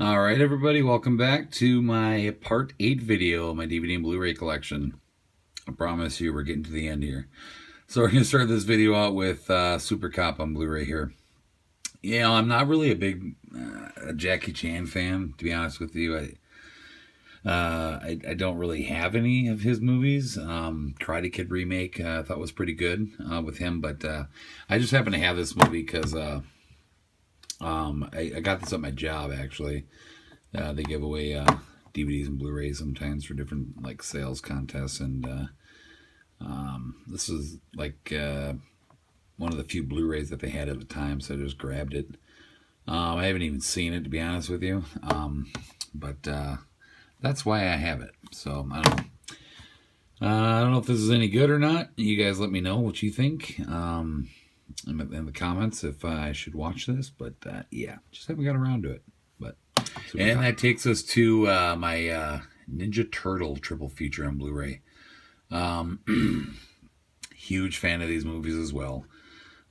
All right, everybody, welcome back to my Part 8 video, my DVD and Blu-ray collection. I promise you we're getting to the end here. So we're going to start this video out with Super Cop on Blu-ray here. You know, I'm not really a big Jackie Chan fan, to be honest with you. I don't really have any of his movies. Karate Kid remake I thought was pretty good with him, but I just happen to have this movie because I got this at my job, actually. They give away DVDs and Blu-rays sometimes for different like sales contests, and this is like one of the few Blu-rays that they had at the time, so I just grabbed it. I haven't even seen it, to be honest with you, but that's why I have it. So I don't know. I don't know if this is any good or not. You guys let me know what you think in the comments if I should watch this. But yeah, just haven't got around to it. But and that takes us to my Ninja Turtle triple feature on Blu-ray. Huge fan of these movies as well.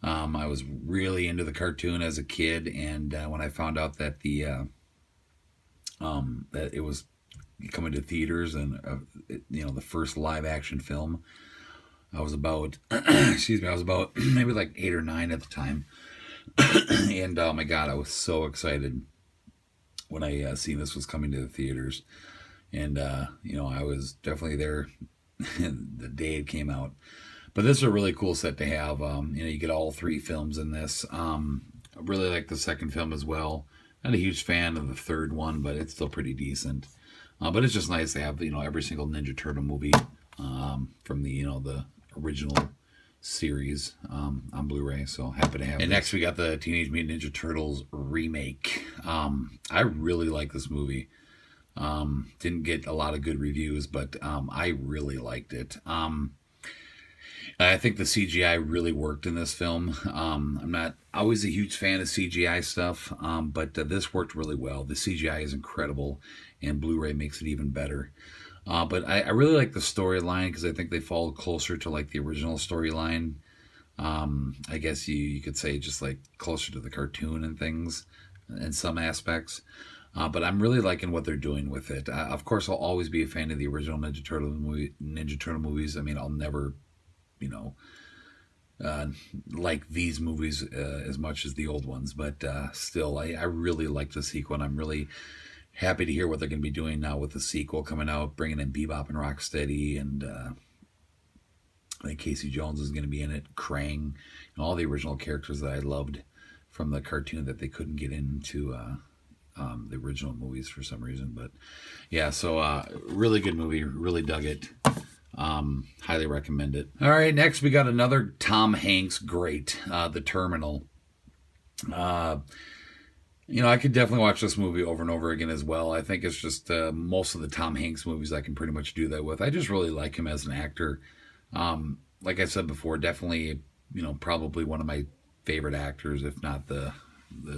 I was really into the cartoon as a kid, and when I found out that that it was coming to theaters and the first live action film, I was about excuse me, I was about maybe like 8 or 9 at the time, and oh my god, I was so excited when I seen this was coming to the theaters, and I was definitely there the day it came out. But this is a really cool set to have. You get all 3 films in this. I really like the second film as well. Not a huge fan of the third one, but it's still pretty decent. But it's just nice to have every single Ninja Turtle movie from the original series on Blu-ray. So happy to have it. And next we got the Teenage Mutant Ninja Turtles remake. I really like this movie. Didn't get a lot of good reviews, but I really liked it. I think the CGI really worked in this film. I'm not always a huge fan of CGI stuff, but this worked really well. The CGI is incredible, and Blu-ray makes it even better. But I really like the storyline because I think they fall closer to like the original storyline. I guess you could say just like closer to the cartoon and things in some aspects. But I'm really liking what they're doing with it. Of course, I'll always be a fan of the original Ninja Turtle movies. I mean, I'll never like these movies as much as the old ones, but still I really like the sequel, and I'm really happy to hear what they're going to be doing now with the sequel coming out, bringing in Bebop and Rocksteady, and I think Casey Jones is going to be in it, Krang, and all the original characters that I loved from the cartoon that they couldn't get into the original movies for some reason. But yeah, so really good movie, really dug it. Highly recommend it. All right, next we got another Tom Hanks great, The Terminal. I could definitely watch this movie over and over again as well. I think it's just most of the Tom Hanks movies I can pretty much do that with. I just really like him as an actor. Like I said before, definitely, probably one of my favorite actors, if not the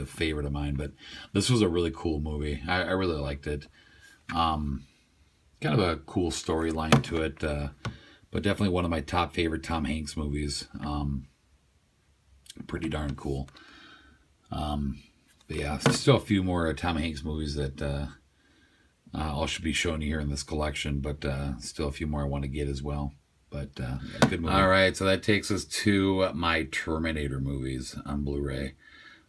favorite of mine. But this was a really cool movie. I really liked it. Kind of a cool storyline to it, but definitely one of my top favorite Tom Hanks movies. Pretty darn cool. But yeah, still a few more Tom Hanks movies that I should be showing you here in this collection, but still a few more I want to get as well. But good movie. All right, so that takes us to my Terminator movies on Blu-ray.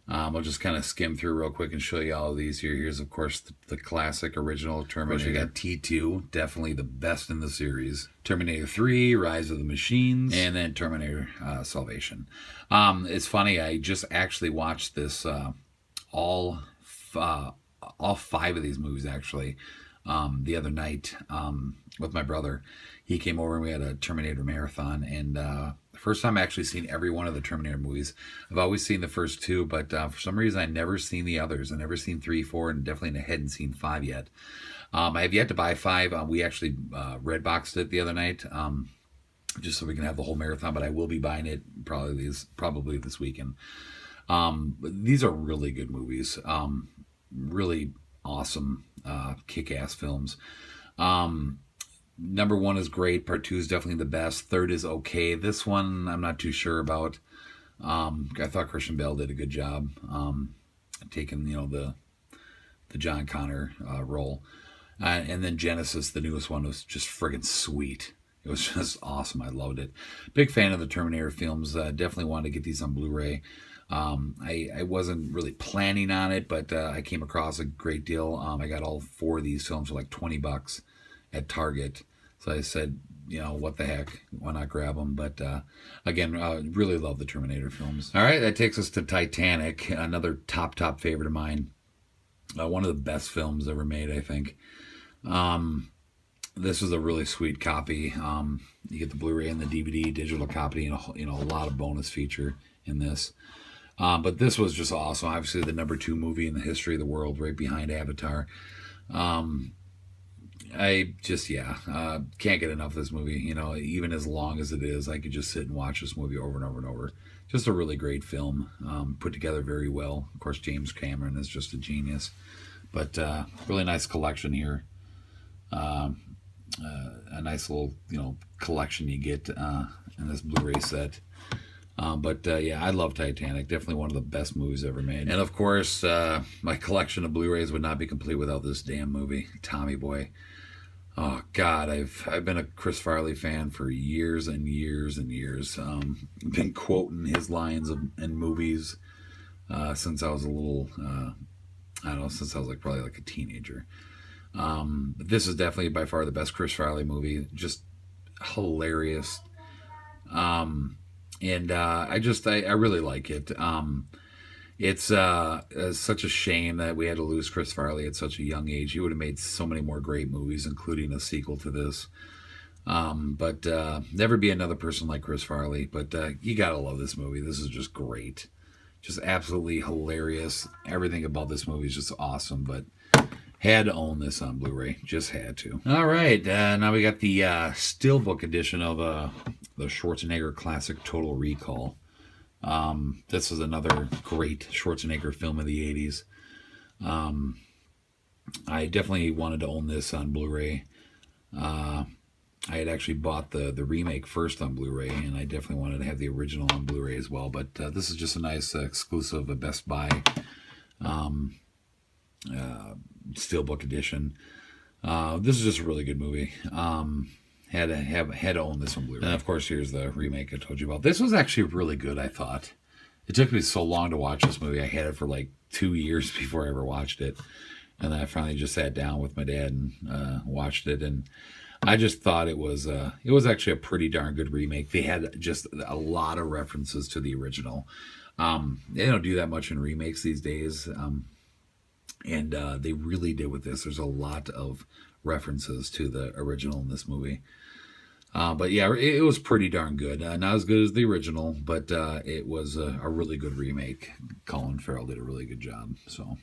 I'll just kind of skim through real quick and show you all of these here. Here's, of course, the classic original Terminator. We got T2, definitely the best in the series. Terminator 3, Rise of the Machines, and then Terminator Salvation. It's funny, I just actually watched this, all 5 of these movies, actually, the other night with my brother. He came over and we had a Terminator marathon, and the first time I actually seen every one of the Terminator movies. I've always seen the first 2, but for some reason I never seen the others. I never seen 3, 4, and definitely hadn't seen 5 yet. I have yet to buy 5. We actually Redboxed it the other night, just so we can have the whole marathon. But I will be buying it probably this weekend. These are really good movies. Really awesome, kick-ass films. Number 1 is great. Part 2 is definitely the best. Third is okay. This one I'm not too sure about. I thought Christian Bale did a good job taking the the John Connor role. And then Genesis, the newest one, was just friggin' sweet. It was just awesome. I loved it. Big fan of the Terminator films. Definitely wanted to get these on Blu-ray. I wasn't really planning on it, but I came across a great deal. I got all 4 of these films for like $20 at Target. So I said, what the heck? Why not grab them? But again, really love the Terminator films. All right, that takes us to Titanic, another top favorite of mine. One of the best films ever made, I think. This was a really sweet copy. You get the Blu-ray and the DVD digital copy, and a lot of bonus feature in this. But this was just awesome. Obviously, the #2 movie in the history of the world, right behind Avatar. I just, can't get enough of this movie. Even as long as it is, I could just sit and watch this movie over and over and over. Just a really great film, put together very well. Of course, James Cameron is just a genius. But really nice collection here. A nice little, collection you get in this Blu-ray set. But I love Titanic. Definitely one of the best movies ever made. And of course, my collection of Blu-rays would not be complete without this damn movie, Tommy Boy. Oh God, I've been a Chris Farley fan for years and years and years. Been quoting his lines in movies since I was a little, I don't know, since I was probably a teenager. But this is definitely by far the best Chris Farley movie. Just hilarious. And I really like it. It's such a shame that we had to lose Chris Farley at such a young age. He would have made so many more great movies, including a sequel to this. But never be another person like Chris Farley. But you gotta love this movie. This is just great. Just absolutely hilarious. Everything about this movie is just awesome. But had to own this on Blu-ray. Just had to. All right. Now we got the Steelbook edition of the Schwarzenegger classic Total Recall. This is another great Schwarzenegger film of the 80s. I definitely wanted to own this on Blu-ray. I had actually bought the remake first on Blu-ray, and I definitely wanted to have the original on Blu-ray as well. But this is just a nice exclusive of Best Buy Steelbook edition. This is just a really good movie. Had to own this on Blu-ray. And of course, here's the remake I told you about. This was actually really good, I thought. It took me so long to watch this movie. I had it for 2 years before I ever watched it. And then I finally just sat down with my dad and watched it. And I just thought it was actually a pretty darn good remake. They had just a lot of references to the original. They don't do that much in remakes these days. And they really did with this. There's a lot of references to the original in this movie. But yeah, it was pretty darn good. Not as good as the original, but it was a really good remake. Colin Farrell did a really good job. So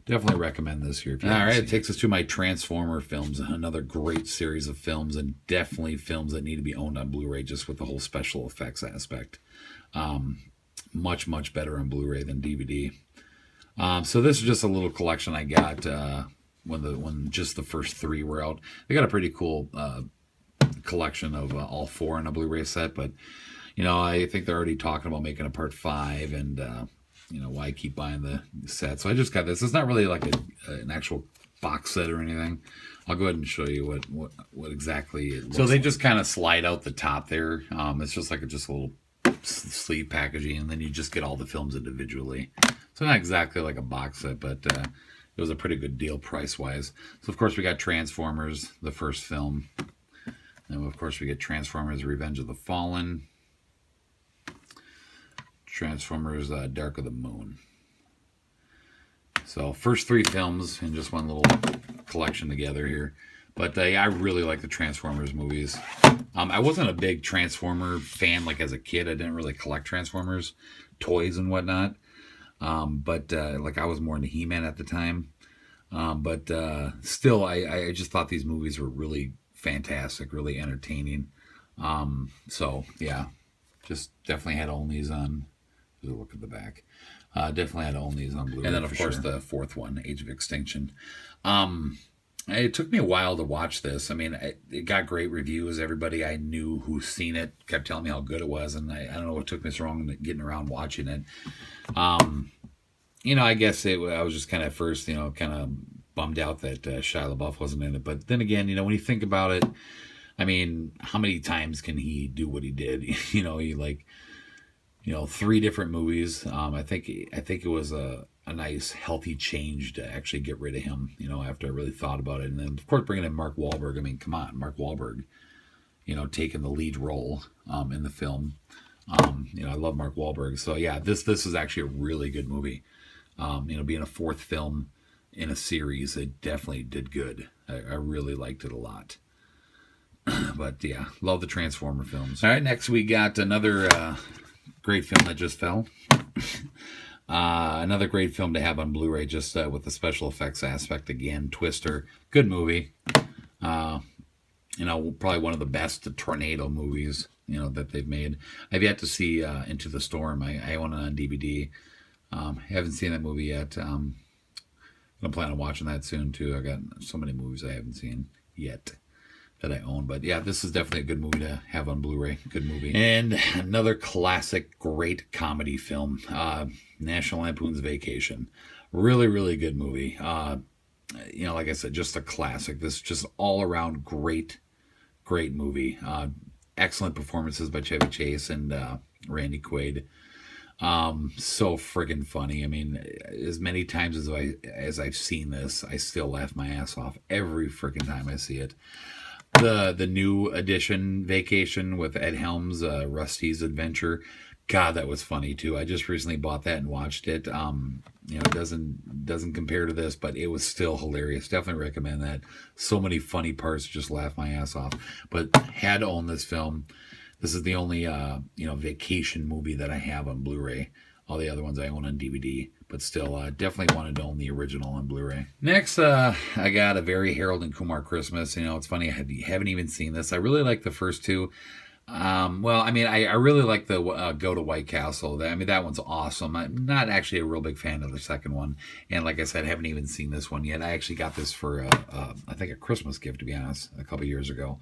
definitely recommend this here. All right, it takes us to my Transformer films. Another great series of films, and definitely films that need to be owned on Blu-ray just with the whole special effects aspect. Much, much better on Blu-ray than DVD. So this is just a little collection I got when just the first 3 were out. They got a pretty cool collection of all 4 in a Blu-ray set, but I think they're already talking about making a part 5, and why keep buying the set? So I just got this. It's not really like an actual box set or anything. I'll go ahead and show you what exactly it looks like. So they just kind of slide out the top there. It's just like a little sleeve packaging, and then you just get all the films individually. So not exactly like a box set, but it was a pretty good deal price-wise. So of course we got Transformers, the first film. And of course we get Transformers Revenge of the Fallen. Transformers Dark of the Moon. So first 3 films in just one little collection together here. But I really like the Transformers movies. I wasn't a big Transformer fan as a kid. I didn't really collect Transformers toys and whatnot. But I was more into He-Man at the time. But still, I just thought these movies were really fantastic, really entertaining. So yeah, just definitely had to own these on. There's a look at the back. Definitely had to own these on Blu-ray. And then of course the 4th one, Age of Extinction. It took me a while to watch this. I mean, it got great reviews. Everybody I knew who's seen it kept telling me how good it was, and I don't know what took me so long getting around watching it. I guess I was just kind of at first, kind of bummed out that Shia LaBeouf wasn't in it. But then again, when you think about it, I mean, how many times can he do what he did? He like, three different movies. I think it was a nice healthy change to actually get rid of him. After I really thought about it, and then of course bringing in Mark Wahlberg. I mean, come on, Mark Wahlberg. Taking the lead role in the film. I love Mark Wahlberg. So yeah, this is actually a really good movie. Being a fourth film in a series, it definitely did good. I really liked it a lot. But yeah, love the Transformer films. All right, next we got another great film that just fell. Another great film to have on Blu-ray, just with the special effects aspect again. Twister, good movie. Probably one of the best tornado movies that they've made. I've yet to see Into the Storm. I own it on DVD. Haven't seen that movie yet. I'm gonna plan on watching that soon too. I got so many movies I haven't seen yet that I own. But yeah, this is definitely a good movie to have on Blu-ray. Good movie. And another classic, great comedy film, National Lampoon's Vacation. Really, really good movie. Like I said, just a classic. This is just all around great movie. Excellent performances by Chevy Chase and Randy Quaid. So friggin' funny. I mean, as many times as I've seen this, I still laugh my ass off every friggin' time I see it. The new edition, Vacation, with Ed Helms, Rusty's Adventure. God, that was funny too. I just recently bought that and watched it. It doesn't compare to this, but it was still hilarious. Definitely recommend that. So many funny parts, just laugh my ass off. But had to own this film. This is the only vacation movie that I have on Blu-ray. All the other ones I own on DVD, but still definitely wanted to own the original on Blu-ray. Next, I got A Very Harold and Kumar Christmas. It's funny, I haven't even seen this. I really like the first two. I really like the Go to White Castle. That one's awesome. I'm not actually a real big fan of the second one. And like I said, I haven't even seen this one yet. I actually got this for, I think, a Christmas gift, to be honest, a couple years ago.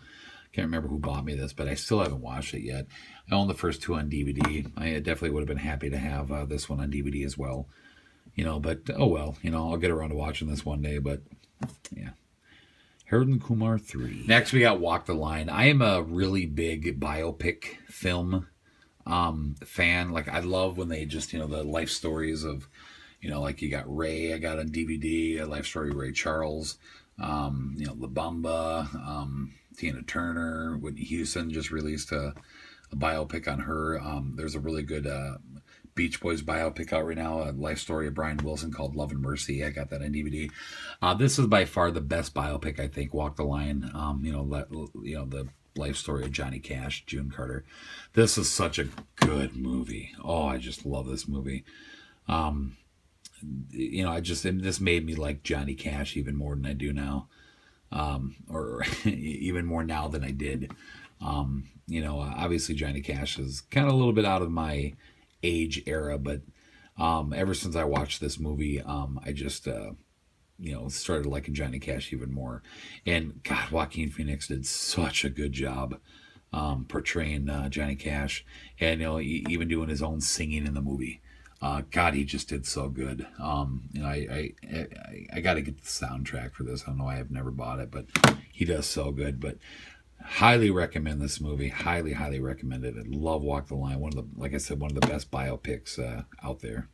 Can't remember who bought me this, but I still haven't watched it yet. I own the first two on DVD. I definitely would have been happy to have this one on DVD as well. But oh well, I'll get around to watching this one day. But yeah. Harold and Kumar 3. Next, we got Walk the Line. I am a really big biopic film fan. Like, I love when they just, the life stories of, like you got Ray, I got on DVD, a life story of Ray Charles, La Bamba, Tina Turner, Whitney Houston just released a biopic on her. There's a really good Beach Boys biopic out right now, a life story of Brian Wilson called Love and Mercy. I got that on DVD. This is by far the best biopic, I think. Walk the Line. The life story of Johnny Cash, June Carter. This is such a good movie. Oh, I just love this movie. This made me like Johnny Cash even more than I do now, or even more now than I did. Obviously Johnny Cash is kind of a little bit out of my age era, but ever since I watched this movie, I just started liking Johnny Cash even more. And God, Joaquin Phoenix did such a good job portraying Johnny Cash, and even doing his own singing in the movie. God, he just did so good. I got to get the soundtrack for this. I don't know why I've never bought it, but he does so good. But highly recommend this movie. Highly, highly recommend it. I love Walk the Line. Like I said, one of the best biopics out there.